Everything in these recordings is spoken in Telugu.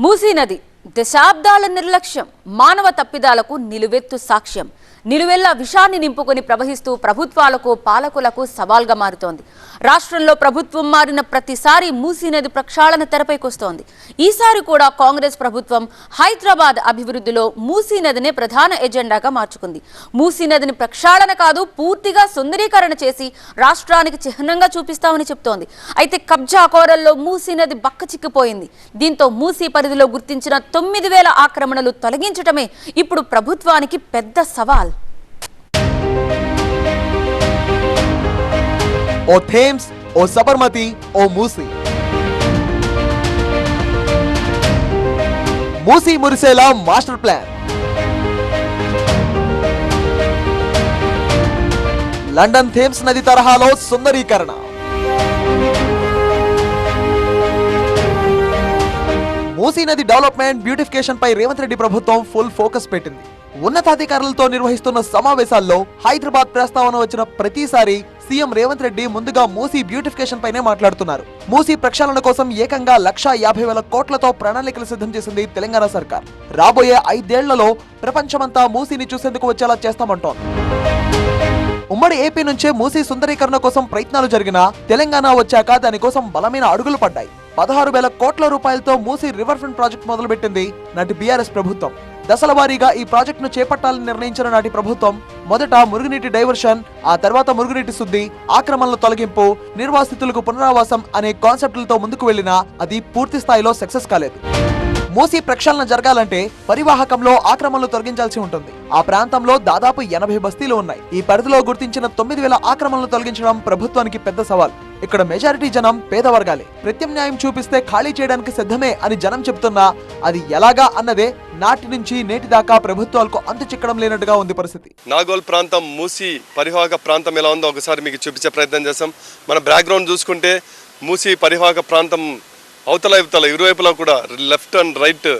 మూసీ నది దశాబ్దాల నిర్లక్ష్యం మానవ తప్పిదాలకు నిలువెత్తు సాక్ష్యం. నిలువెల్లా విషాన్ని నింపుకొని ప్రవహిస్తూ ప్రభుత్వాలకు పాలకులకు సవాల్గా మారుతోంది. రాష్ట్రంలో ప్రభుత్వం మారిన ప్రతిసారి మూసీ నది ప్రక్షాళన తెరపైకొస్తోంది. ఈసారి కూడా కాంగ్రెస్ ప్రభుత్వం హైదరాబాద్ అభివృద్ధిలో మూసీ నదినే ప్రధాన ఎజెండాగా మార్చుకుంది. మూసీ నదిని ప్రక్షాళన కాదు, పూర్తిగా సుందరీకరణ చేసి రాష్ట్రానికి చిహ్నంగా చూపిస్తామని చెప్తోంది. అయితే కబ్జా కోరల్లో మూసీ నది బక్కచిక్కిపోయింది. దీంతో మూసీ పరిధిలో గుర్తించిన 9,000 ఆక్రమణలు తొలగించడమే ఇప్పుడు ప్రభుత్వానికి పెద్ద సవాల్. ఓ థేమ్స్, ఓ సబర్మతి, ఓ మూసీ. మూసీ మురిసేలా మాస్టర్ ప్లాన్. లండన్ థేమ్స్ నది తరహాలో సుందరీకరణ. మూసీ నది డెవలప్మెంట్, బ్యూటిఫికేషన్ పై రేవంత్ రెడ్డి ప్రభుత్వం ఫుల్ ఫోకస్ పెట్టింది. ఉన్నతాధికారులతో నిర్వహిస్తున్న సమావేశాల్లో హైదరాబాద్ ప్రస్తావన వచ్చిన ప్రతిసారి సీఎం రేవంత్ రెడ్డి ముందుగా మూసీ బ్యూటిఫికేషన్ పైనే మాట్లాడుతున్నారు. మూసీ ప్రక్షాళన కోసం ఏకంగా 1,50,000 కోట్లతో ప్రణాళికలు సిద్ధం చేసింది తెలంగాణ సర్కార్. రాబోయే 5 ఏళ్లలో ప్రపంచమంతా మూసీని చూసేందుకు వచ్చేలా చేస్తామంటోంది. ఉమ్మడి ఏపీ నుంచే మూసీ సుందరీకరణ కోసం ప్రయత్నాలు జరిగినా తెలంగాణ వచ్చాక దానికోసం బలమైన అడుగులు పడ్డాయి. 16,000 కోట్ల రూపాయలతో మూసీ రివర్ ఫ్రంట్ ప్రాజెక్ట్ మొదలుపెట్టింది నాటి బీఆర్ఎస్ ప్రభుత్వం. దశల వారీగా ఈ ప్రాజెక్టును చేపట్టాలని నిర్ణయించిన నాటి ప్రభుత్వం మొదట మురుగునీటి డైవర్షన్, ఆ తర్వాత మురుగునీటి శుద్ధి, ఆక్రమణల తొలగింపు, నిర్వాసితులకు పునరావాసం అనే కాన్సెప్టులతో ముందుకు వెళ్లినా అది పూర్తి స్థాయిలో సక్సెస్ కాలేదు. మూసీ ప్రక్షాళన జరగాలంటే పరివాహకంలో ఆక్రమణలు తొలగించాల్సి ఉంటుంది. ఆ ప్రాంతంలో దాదాపు 80 బస్తీలు ఉన్నాయి. ఈ పరిధిలో గుర్తించిన 9,000 ఆక్రమణలు తొలగించడం ప్రభుత్వానికి పెద్ద సవాల్. ఇక్కడ మెజారిటీ జనం పేద వర్గాలే. ప్రత్యామ్నాయం చూపిస్తే ఖాళీ చేయడానికి సిద్ధమే అని జనం చెప్తున్నా అది ఎలాగా అన్నదే నాటి నుంచి నేటి దాకా ప్రభుత్వాలకు అంతు చిక్కడం లేనట్టుగా ఉంది పరిస్థితి. నాగోల్ ప్రాంతం, మూసీ పరివాహక ప్రాంతం ఎలా ఉందో ఒకసారి మీకు చూపించే ప్రయత్నం చేస్తాం. మన బ్యాక్గ్రౌండ్ చూసుకుంటే మూసీ పరివాహక ప్రాంతం అవతల ఇరువైపులా కూడా లెఫ్ట్ అండ్ రైట్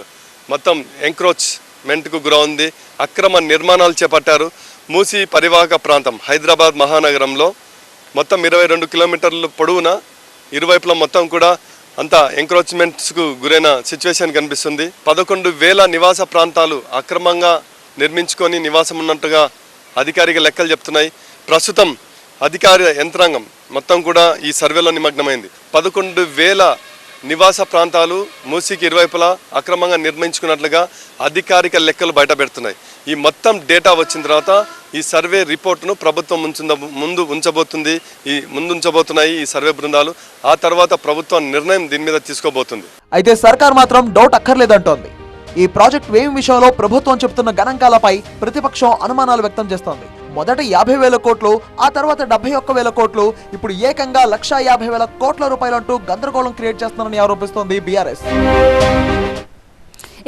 మొత్తం ఎంక్రోచ్మెంట్కు గురవుంది. అక్రమ నిర్మాణాలు చేపట్టారు. మూసీ పరివాహక ప్రాంతం హైదరాబాద్ మహానగరంలో మొత్తం 22 కిలోమీటర్ల పొడవున ఇరువైపులా మొత్తం కూడా అంతా ఎంక్రోచ్మెంట్స్కు గురైన సిచ్యువేషన్ కనిపిస్తుంది. 11,000 నివాస ప్రాంతాలు అక్రమంగా నిర్మించుకొని నివాసం ఉన్నట్టుగా అధికారిక లెక్కలు చెప్తున్నాయి. ప్రస్తుతం అధికార యంత్రాంగం మొత్తం కూడా ఈ సర్వేలో నిమగ్నమైంది. 11,000 నివాస ప్రాంతాలు మూసీకి ఇరువైపులా అక్రమంగా నిర్మించుకున్నట్లుగా అధికారిక లెక్కలు బయట పెడుతున్నాయి. ఈ మొత్తం డేటా వచ్చిన తర్వాత ఈ సర్వే రిపోర్టును ప్రభుత్వం ముందు ఉంచబోతున్నాయి ఈ సర్వే బృందాలు. ఆ తర్వాత ప్రభుత్వం నిర్ణయం దీని మీద తీసుకోబోతుంది. అయితే సర్కార్ మాత్రం డౌట్ అక్కర్లేదంటోంది. ఈ ప్రాజెక్ట్ వ్యయం విషయంలో ప్రభుత్వం చెబుతున్న గణాంకాలపై ప్రతిపక్షం అనుమానాలు వ్యక్తం చేస్తోంది. మొదట 50,000 కోట్లు, ఆ తర్వాత 71,000 కోట్లు, ఇప్పుడు ఏకంగా 1,50,000 కోట్ల రూపాయలంటూ గందరగోళం క్రియేట్ చేస్తున్నారని ఆరోపిస్తోంది బీఆర్ఎస్.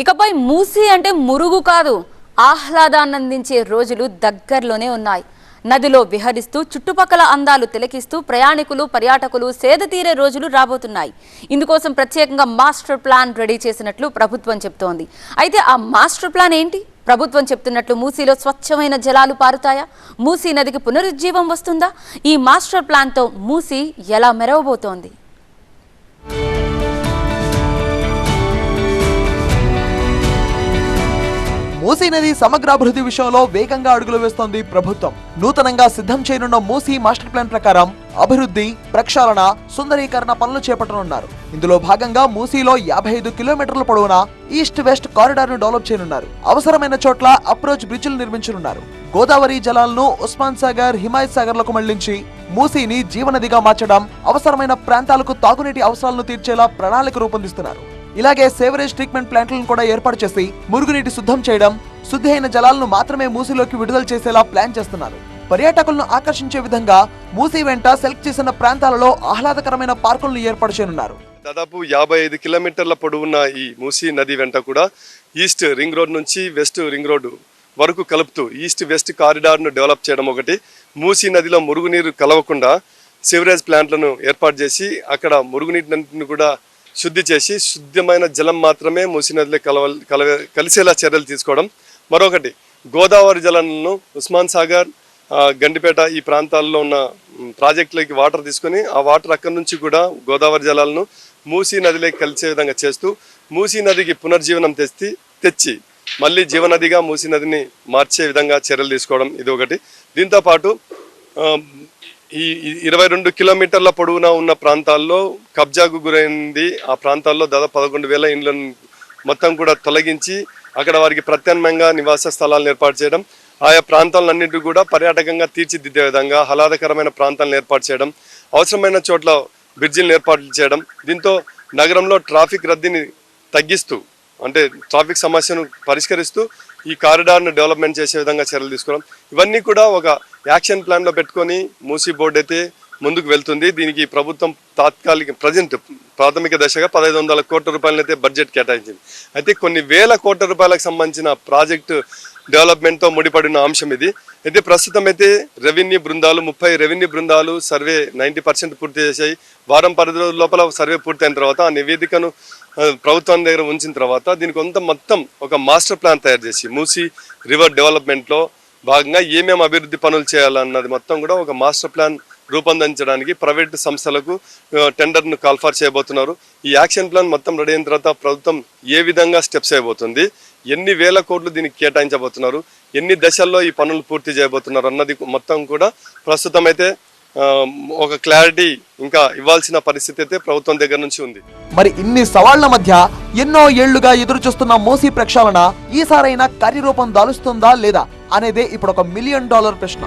ఇకపై మూసీ అంటే మురుగు కాదు, ఆహ్లాదాన్ని అందించే రోజులు దగ్గరలోనే ఉన్నాయి. నదిలో విహరిస్తూ చుట్టుపక్కల అందాలు తిలకిస్తూ ప్రయాణికులు, పర్యాటకులు సేద తీరే రోజులు రాబోతున్నాయి. ఇందుకోసం ప్రత్యేకంగా మాస్టర్ ప్లాన్ రెడీ చేసినట్లు ప్రభుత్వం చెప్తోంది. అయితే ఆ మాస్టర్ ప్లాన్ ఏంటి? ప్రభుత్వం చెప్తున్నట్లు మూసీలో స్వచ్ఛమైన జలాలు పారుతాయా? మూసీ నదికి పునరుజ్జీవం వస్తుందా? ఈ మాస్టర్ ప్లాన్తో మూసీ ఎలా మెరవబోతోంది? మూసీ నది సమగ్రాభివృద్ధి విషయంలో వేగంగా అడుగులు వేస్తోంది ప్రభుత్వం. నూతనంగా సిద్ధం చేయనున్న మూసీ మాస్టర్ ప్లాన్ ప్రకారం అభివృద్ధి, ప్రక్షాళన, సుందరీకరణ పనులు చేపట్టనున్నారు. ఇందులో భాగంగా మూసీలో 55 కిలోమీటర్ల పొడవున ఈస్ట్ వెస్ట్ కారిడార్ ను డెవలప్ చేయనున్నారు. అవసరమైన చోట్ల అప్రోచ్ బ్రిడ్జిలు నిర్మించనున్నారు. గోదావరి జలాలను ఉస్మాన్ సాగర్, హిమాయత్ సాగర్ లకు మళ్లించి మూసీని జీవనదిగా మార్చడం, అవసరమైన ప్రాంతాలకు తాగునీటి అవసరాలను తీర్చేలా ప్రణాళిక రూపొందిస్తున్నారు. ఇలాగే సేవరేజ్ ట్రీట్మెంట్ ప్లాంట్లను కూడా ఏర్పాటు చేసి మురుగునీటి శుద్ధం చేయడం, శుద్ధి అయిన జలాలను మాత్రమే మూసీలోకి విడుదల చేసేలా ప్లాన్ చేస్తున్నారు. పర్యాటకులను ఆకర్షించే విధంగా మూసీ వెంట సెలెక్ట్ చేసిన ప్రాంతాలలో ఆహ్లాదకరమైన పార్కులను ఏర్పాటు చేయనున్నారు. దాదాపు 55 కిలోమీటర్ల పొడవున్న ఈ మూసీ నది వెంట కూడా ఈస్ట్ రింగ్ రోడ్ నుంచి వెస్ట్ రింగ్ రోడ్ వరకు కలుపుతూ ఈస్ట్ వెస్ట్ కారిడార్ను డెవలప్ చేయడం ఒకటి, మూసీ నదిలో మురుగునీరు కలవకుండా సివరేజ్ ప్లాంట్లను ఏర్పాటు చేసి అక్కడ మురుగునీటిని కూడా శుద్ధి చేసి శుద్ధమైన జలం మాత్రమే మూసీ నదిలో కలిసేలా చర్యలు తీసుకోవడం. మరొకటి గోదావరి జలాలను ఉస్మాన్ సాగర్, గండిపేట ఈ ప్రాంతాల్లో ఉన్న ప్రాజెక్టులకి వాటర్ తీసుకొని ఆ వాటర్ అక్కడి నుంచి కూడా గోదావరి జలాలను మూసీ నదిలోకి కలిసే విధంగా చేస్తూ మూసీ నదికి పునర్జీవనం తెచ్చి మళ్ళీ జీవనదిగా మూసీ నదిని మార్చే విధంగా చర్యలు తీసుకోవడం ఇది ఒకటి. దీంతోపాటు ఈ 22 కిలోమీటర్ల పొడవునా ఉన్న ప్రాంతాల్లో కబ్జాకు గురైంది. ఆ ప్రాంతాల్లో దాదాపు 11,000 ఇండ్లను మొత్తం కూడా తొలగించి అక్కడ వారికి ప్రత్యామ్నాయంగా నివాస స్థలాలను ఏర్పాటు చేయడం, ఆయా ప్రాంతాలన్నింటినీ కూడా పర్యాటకంగా తీర్చిదిద్దే విధంగా ఆహ్లాదకరమైన ప్రాంతాలను ఏర్పాటు చేయడం, అవసరమైన చోట్ల బ్రిడ్జిలను ఏర్పాటు చేయడం, దీంతో నగరంలో ట్రాఫిక్ రద్దీని తగ్గిస్తూ అంటే ట్రాఫిక్ సమస్యను పరిష్కరిస్తూ ఈ కారిడార్ను డెవలప్మెంట్ చేసే విధంగా చర్యలు తీసుకోవడం, ఇవన్నీ కూడా ఒక యాక్షన్ ప్లాన్లో పెట్టుకొని మూసీ బోర్డు అయితే ముందుకు వెళ్తుంది. దీనికి ప్రభుత్వం ప్రాథమిక దశగా 1,500 కోట్ల రూపాయలను అయితే బడ్జెట్ కేటాయించింది. అయితే కొన్ని వేల కోట్ల రూపాయలకు సంబంధించిన ప్రాజెక్టు డెవలప్మెంట్తో ముడిపడిన అంశం ఇది. అయితే ప్రస్తుతం అయితే రెవెన్యూ బృందాలు 30 రెవెన్యూ బృందాలు సర్వే 90% పూర్తి చేశాయి. వారం 10 రోజుల లోపల సర్వే పూర్తయిన తర్వాత ఆ నివేదికను ప్రభుత్వం దగ్గర ఉంచిన తర్వాత దీనికి మొత్తం ఒక మాస్టర్ ప్లాన్ తయారు చేసి మూసీ రివర్ డెవలప్మెంట్లో భాగంగా ఏమేమి అభివృద్ధి పనులు చేయాలన్నది మొత్తం కూడా ఒక మాస్టర్ ప్లాన్ రూపొందించడానికి ప్రైవేట్ సంస్థలకు టెండర్ను కాల్ఫర్ చేయబోతున్నారు. ఈ యాక్షన్ ప్లాన్ మొత్తం రెడీ అయిన తర్వాత ప్రభుత్వం ఏ విధంగా స్టెప్స్ అయిపోతుంది, ఎన్ని వేల కోట్లు దీనికి కేటాయించబోతున్నారు, ఎన్ని దశల్లో ఈ పనులు పూర్తి చేయబోతున్నారు అన్నది మొత్తం కూడా ప్రస్తుతం అయితే ఒక క్లారిటీ ఇంకా ఇవ్వాల్సిన పరిస్థితి అయితే ప్రభుత్వం దగ్గర నుంచి ఉంది. మరి ఇన్ని సవాళ్ల మధ్య ఎన్నో ఏళ్లుగా ఎదురు చూస్తున్న మూసీ ప్రక్షాళన ఈసారైనా కార్యరూపం దాలుస్తుందా లేదా అనేదే ఇప్పుడు ఒక $1 మిలియన్ ప్రశ్న.